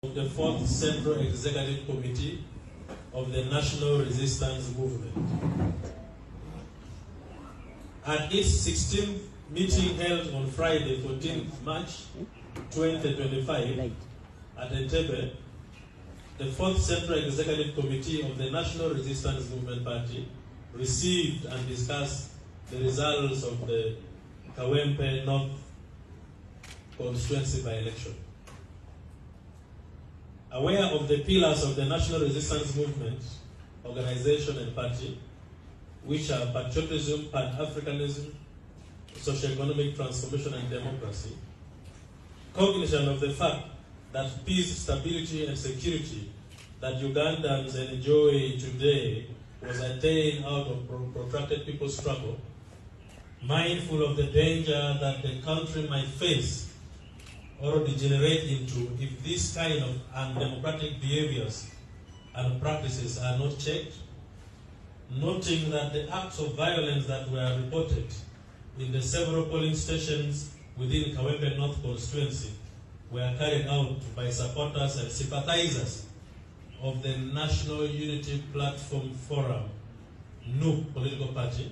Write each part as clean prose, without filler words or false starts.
Of the 4th Central Executive Committee of the National Resistance Movement. At its 16th meeting held on Friday, 14th March 2025 at Entebbe, the 4th Central Executive Committee of the National Resistance Movement Party received and discussed the results of the Kawempe North constituency by-election. Aware of the pillars of the National Resistance Movement, organization and party, which are patriotism, Pan-Africanism, socio-economic transformation and democracy, cognizant of the fact that peace, stability and security that Ugandans enjoy today was attained out of protracted people's struggle, mindful of the danger that the country might face or degenerate into if this kind of undemocratic behaviors and practices are not checked, noting that the acts of violence that were reported in the several polling stations within Kawempe North constituency were carried out by supporters and sympathizers of the National Unity Platform Forum, NUP political party,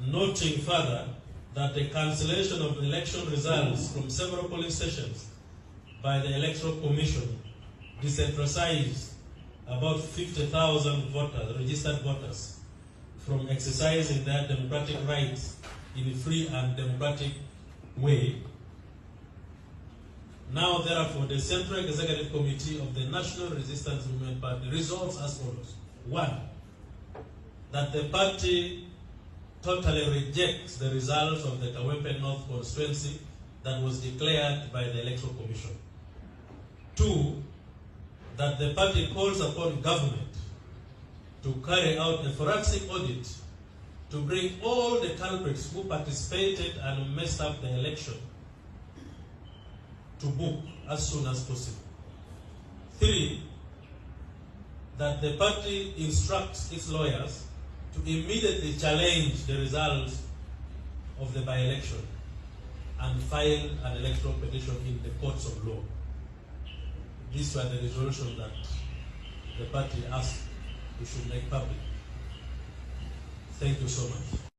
noting further that the cancellation of election results from several polling stations by the Electoral Commission disenfranchised about 50,000 voters, registered voters, from exercising their democratic rights in a free and democratic way. Now, therefore, the Central Executive Committee of the National Resistance Movement Party resolves as follows. 1. That the party totally rejects the results of the Kawempe North constituency that was declared by the Electoral Commission. 2. That the party calls upon government to carry out a forensic audit to bring all the culprits who participated and messed up the election to book as soon as possible. 3. That the party instructs its lawyers to immediately challenge the results of the by-election and file an electoral petition in the courts of law. These were the resolutions that the party asked we should make public. Thank you so much.